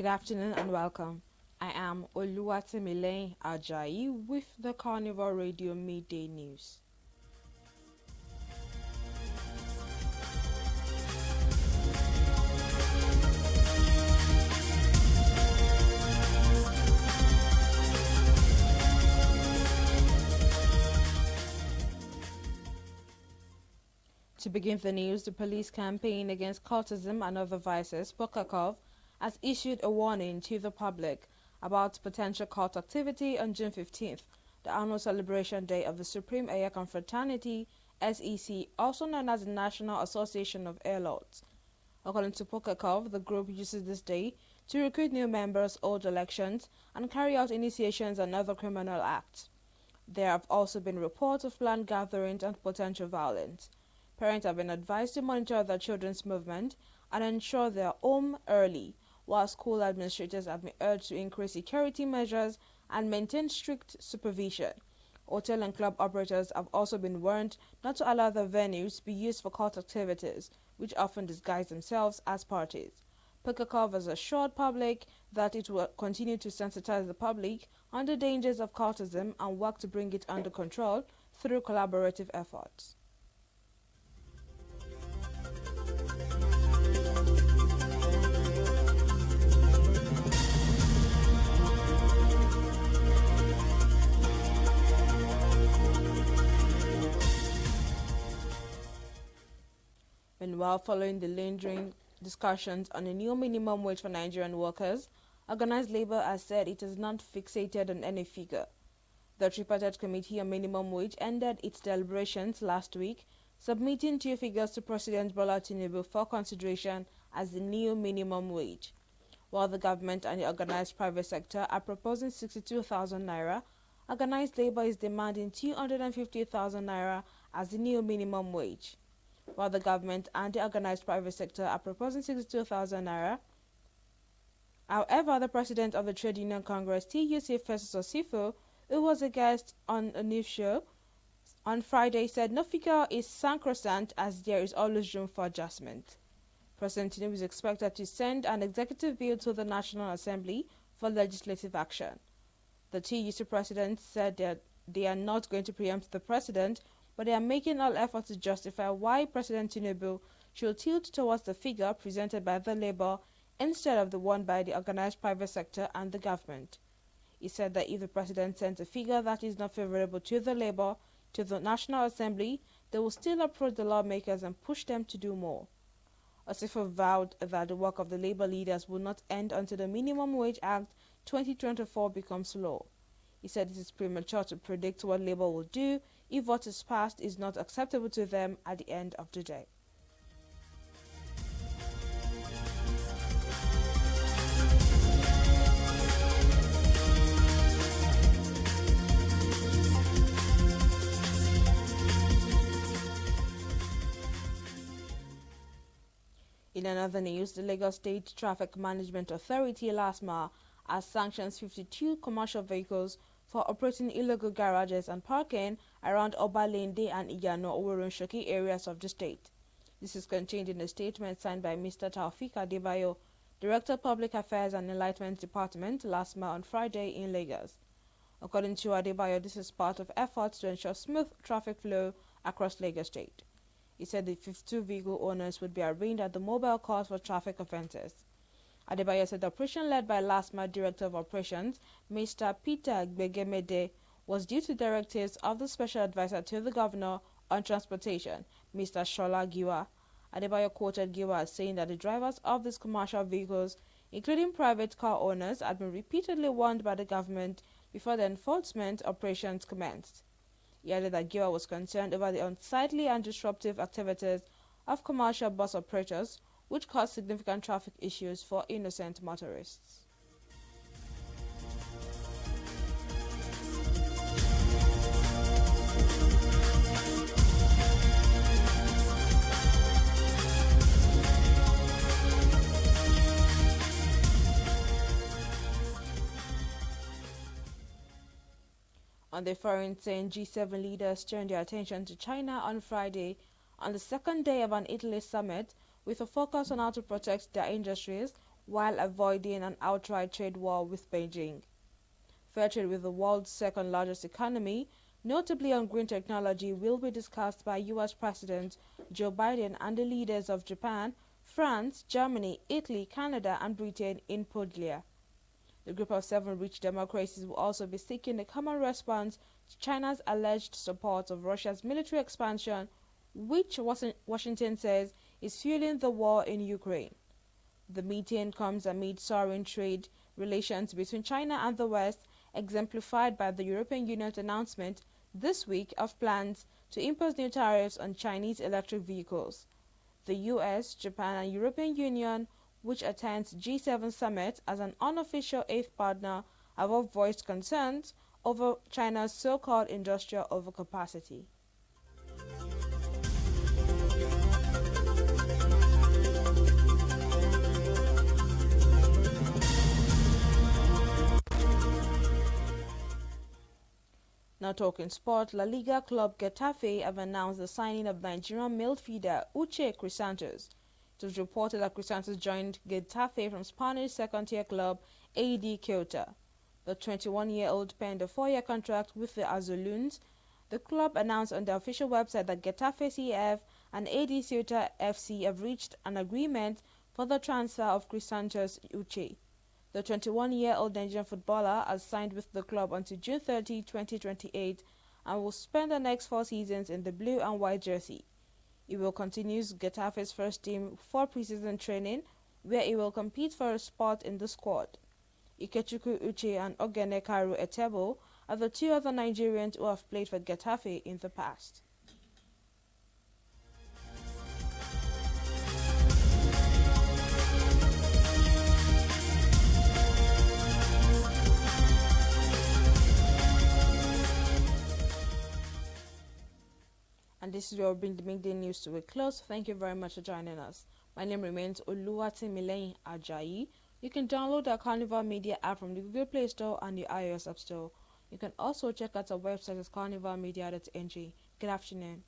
Good afternoon and welcome. I am Oluwatimilei Ajayi with the Carnival Radio Midday News. To begin the news, the police campaign against cultism and other vices, Pokakov, has issued a warning to the public about potential cult activity on June 15th, the annual celebration day of the Supreme Air Confraternity, SEC, also known as the National Association of Airlords. According to Pokakov, the group uses this day to recruit new members, hold elections, and carry out initiations and other criminal acts. There have also been reports of planned gatherings and potential violence. Parents have been advised to monitor their children's movement and ensure they are home early, while school administrators have been urged to increase security measures and maintain strict supervision. Hotel and club operators have also been warned not to allow their venues be used for cult activities, which often disguise themselves as parties. Pokakov has assured public that it will continue to sensitize the public on the dangers of cultism and work to bring it under control through collaborative efforts. Meanwhile, following the lingering discussions on a new minimum wage for Nigerian workers, organized labor has said it is not fixated on any figure. The tripartite committee on minimum wage ended its deliberations last week, submitting two figures to President Bola Tinubu for consideration as the new minimum wage. While the government and the organized private sector are proposing 62,000 naira, organized labor is demanding 250,000 naira as the new minimum wage. While the government and the organized private sector are proposing 62,000 naira. However, the president of the Trade Union Congress, TUC Festus Osifo, who was a guest on a news show on Friday, said no figure is sacrosanct as there is always room for adjustment. President Tinubu is expected to send an executive bill to the National Assembly for legislative action. The TUC president said that they are not going to preempt the president, but they are making all efforts to justify why President Tinubu should tilt towards the figure presented by the Labour instead of the one by the organized private sector and the government. He said that if the president sends a figure that is not favorable to the Labour to the National Assembly, they will still approach the lawmakers and push them to do more. Osifo vowed that the work of the Labour leaders will not end until the Minimum Wage Act 2024 becomes law. He said it is premature to predict what Labour will do if what is passed is not acceptable to them at the end of the day. In another news, the Lagos State Traffic Management Authority LASMA has sanctioned 52 commercial vehicles for operating illegal garages and parking around Obalende and Iyano Oworonshoki areas of the state. This is contained in a statement signed by Mr. Taufik Adebayo, Director of Public Affairs and Enlightenment Department, LASMA, on Friday in Lagos. According to Adebayo, this is part of efforts to ensure smooth traffic flow across Lagos State. He said the 52 vehicle owners would be arraigned at the mobile court for traffic offences. Adebayo said the operation led by LASMA Director of Operations, Mr. Peter Gbegemede, was due to directives of the Special Advisor to the Governor on Transportation, Mr. Shola Giwa. Adebayo quoted Giwa as saying that the drivers of these commercial vehicles, including private car owners, had been repeatedly warned by the government before the enforcement operations commenced. He added that Giwa was concerned over the unsightly and disruptive activities of commercial bus operators, which caused significant traffic issues for innocent motorists. On the foreign scene, G7 leaders turned their attention to China on Friday on the second day of an Italy summit with a focus on how to protect their industries while avoiding an outright trade war with Beijing. Fair trade with the world's second largest economy, notably on green technology, will be discussed by US President Joe Biden and the leaders of Japan, France, Germany, Italy, Canada, and Britain in Puglia. The group of 7 rich democracies will also be seeking a common response to China's alleged support of Russia's military expansion, which Washington says is fueling the war in Ukraine. The meeting comes amid soaring trade relations between China and the West, exemplified by the European Union's announcement this week of plans to impose new tariffs on Chinese electric vehicles. The US, Japan, and European Union, which attends G7 summit as an unofficial eighth partner, have all voiced concerns over China's so-called industrial overcapacity. Now talking sport, La Liga club Getafe have announced the signing of Nigerian midfielder Uche Crisantos. It was reported that Crisantos joined Getafe from Spanish second-tier club AD Ceuta. The 21-year-old penned a 4-year contract with the Azuloons. The club announced on their official website that Getafe CF and AD Ceuta FC have reached an agreement for the transfer of Crisantos Uche. The 21-year-old Nigerian footballer has signed with the club until June 30, 2028 and will spend the next 4 seasons in the blue and white jersey. He will continue Getafe's first team for preseason training, where he will compete for a spot in the squad. Ikechukwu Uche and Ogene Karu Etebo are the 2 other Nigerians who have played for Getafe in the past. And this is where we'll bring the midday news to a close. Thank you very much for joining us. My name remains Oluwatimileyin Ajayi. You can download our Carnival Media app from the Google Play Store and the iOS App Store. You can also check out our website at carnivalmedia.ng. Good afternoon.